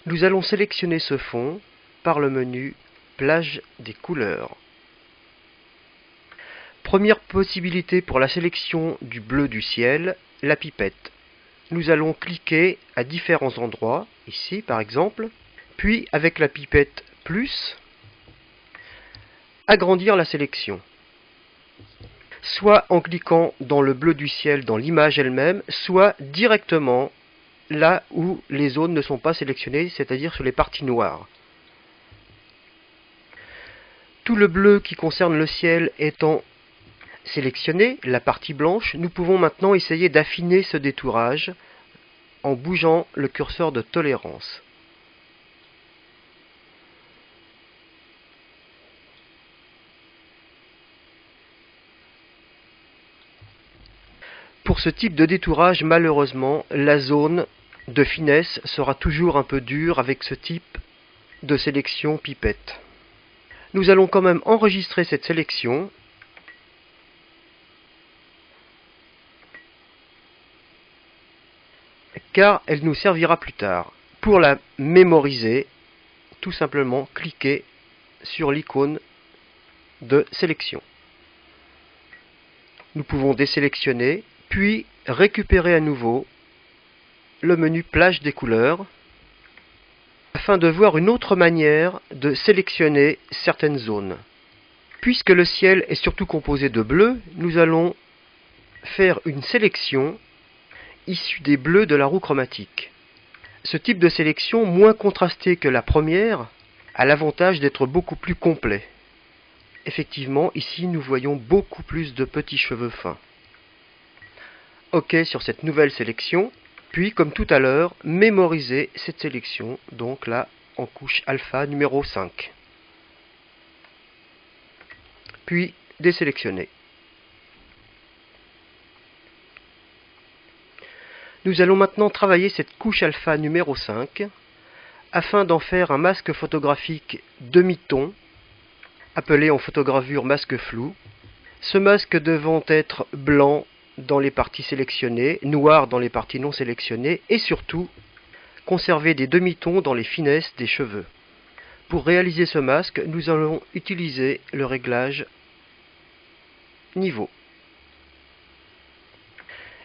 Nous allons sélectionner ce fond par le menu Plage des couleurs. Première possibilité pour la sélection du bleu du ciel, la pipette. Nous allons cliquer à différents endroits, ici par exemple, puis avec la pipette plus, agrandir la sélection. Soit en cliquant dans le bleu du ciel dans l'image elle-même, soit directement là où les zones ne sont pas sélectionnées, c'est-à-dire sur les parties noires. Tout le bleu qui concerne le ciel étant sélectionné, la partie blanche, nous pouvons maintenant essayer d'affiner ce détourage en bougeant le curseur de tolérance. Pour ce type de détourage, malheureusement, la zone de finesse sera toujours un peu dure avec ce type de sélection pipette. Nous allons quand même enregistrer cette sélection car elle nous servira plus tard. Pour la mémoriser, tout simplement cliquez sur l'icône de sélection. Nous pouvons désélectionner, puis récupérer à nouveau le menu Plage des couleurs afin de voir une autre manière de sélectionner certaines zones. Puisque le ciel est surtout composé de bleu, nous allons faire une sélection issue des bleus de la roue chromatique. Ce type de sélection, moins contrasté que la première, a l'avantage d'être beaucoup plus complet. Effectivement, ici nous voyons beaucoup plus de petits cheveux fins. OK sur cette nouvelle sélection, puis comme tout à l'heure, mémoriser cette sélection, donc là en couche alpha numéro 5. Puis désélectionner. Nous allons maintenant travailler cette couche alpha numéro 5 afin d'en faire un masque photographique demi-ton appelé en photogravure masque flou. Ce masque devant être blanc dans les parties sélectionnées, noir dans les parties non sélectionnées et surtout conserver des demi-tons dans les finesses des cheveux. Pour réaliser ce masque, nous allons utiliser le réglage niveau.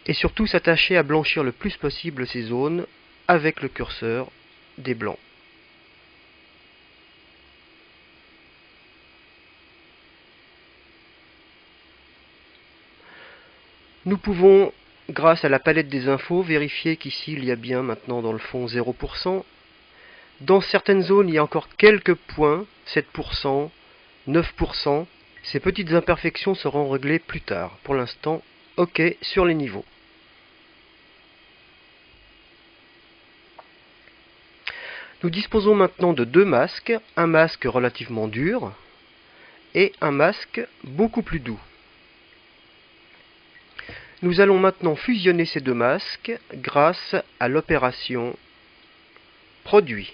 Et surtout s'attacher à blanchir le plus possible ces zones avec le curseur des blancs. Nous pouvons, grâce à la palette des infos, vérifier qu'ici il y a bien maintenant dans le fond 0%. Dans certaines zones, il y a encore quelques points, 7%, 9%. Ces petites imperfections seront réglées plus tard. Pour l'instant, OK sur les niveaux. Nous disposons maintenant de deux masques, un masque relativement dur et un masque beaucoup plus doux. Nous allons maintenant fusionner ces deux masques grâce à l'opération Produit.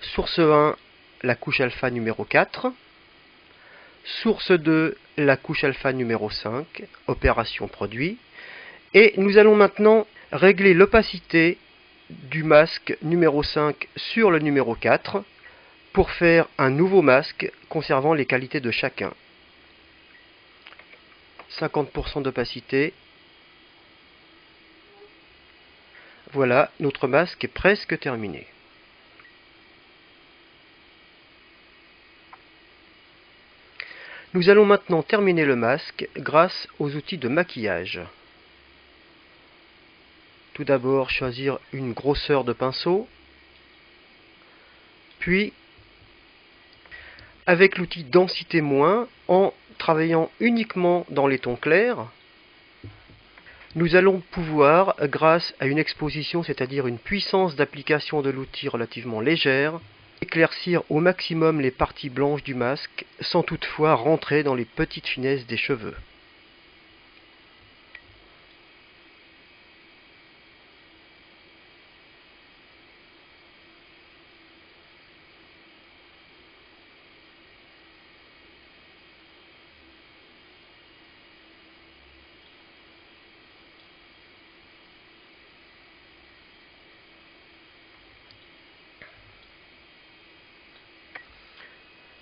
Source 1, la couche alpha numéro 4. Source 2, la couche alpha numéro 5, opération Produit. Et nous allons maintenant régler l'opacité du masque numéro 5 sur le numéro 4 pour faire un nouveau masque conservant les qualités de chacun. 50% d'opacité. Voilà, notre masque est presque terminé. Nous allons maintenant terminer le masque grâce aux outils de maquillage. Tout d'abord, choisir une grosseur de pinceau, puis avec l'outil densité moins, en travaillant uniquement dans les tons clairs, nous allons pouvoir, grâce à une exposition, c'est-à-dire une puissance d'application de l'outil relativement légère, éclaircir au maximum les parties blanches du masque, sans toutefois rentrer dans les petites finesses des cheveux.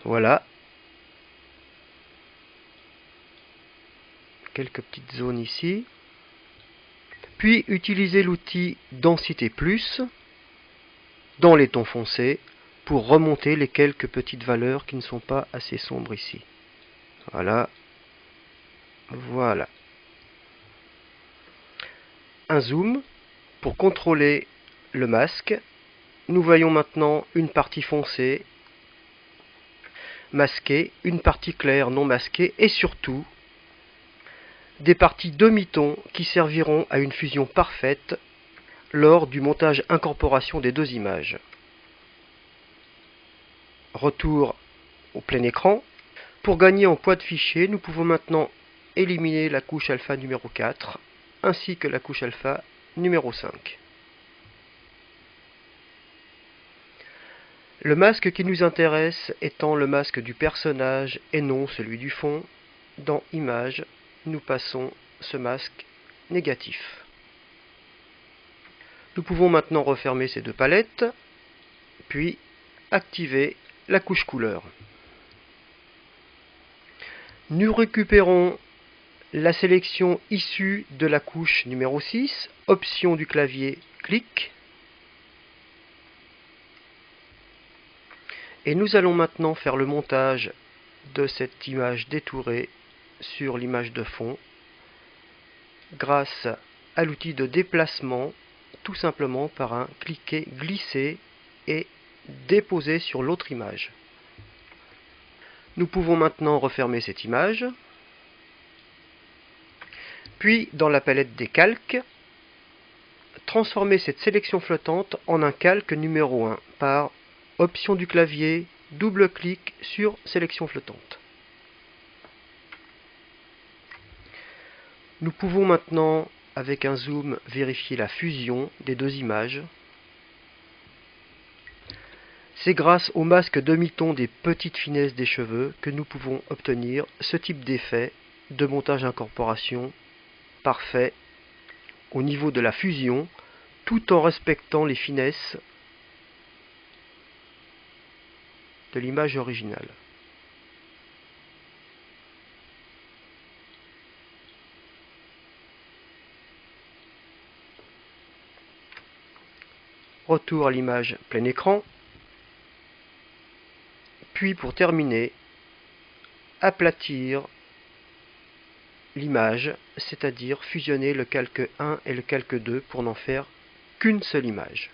Voilà. Quelques petites zones ici. Puis utiliser l'outil Densité Plus dans les tons foncés pour remonter les quelques petites valeurs qui ne sont pas assez sombres ici. Voilà. Voilà. Un zoom pour contrôler le masque. Nous voyons maintenant une partie foncée, masquée, une partie claire non masquée et surtout des parties demi-ton qui serviront à une fusion parfaite lors du montage incorporation des deux images. Retour au plein écran. Pour gagner en poids de fichier, nous pouvons maintenant éliminer la couche alpha numéro 4 ainsi que la couche alpha numéro 5. Le masque qui nous intéresse étant le masque du personnage et non celui du fond. Dans Images, nous passons ce masque négatif. Nous pouvons maintenant refermer ces deux palettes, puis activer la couche couleur. Nous récupérons la sélection issue de la couche numéro 6, option du clavier, clic. Et nous allons maintenant faire le montage de cette image détourée sur l'image de fond grâce à l'outil de déplacement, tout simplement par un cliquer, glisser et déposer sur l'autre image. Nous pouvons maintenant refermer cette image, puis dans la palette des calques, transformer cette sélection flottante en un calque numéro 1 par option du clavier, double clic sur sélection flottante. Nous pouvons maintenant, avec un zoom, vérifier la fusion des deux images. C'est grâce au masque demi-ton des petites finesses des cheveux que nous pouvons obtenir ce type d'effet de montage incorporation parfait au niveau de la fusion, tout en respectant les finesses de l'image originale. Retour à l'image plein écran. Puis pour terminer, aplatir l'image, c'est-à-dire fusionner le calque 1 et le calque 2 pour n'en faire qu'une seule image.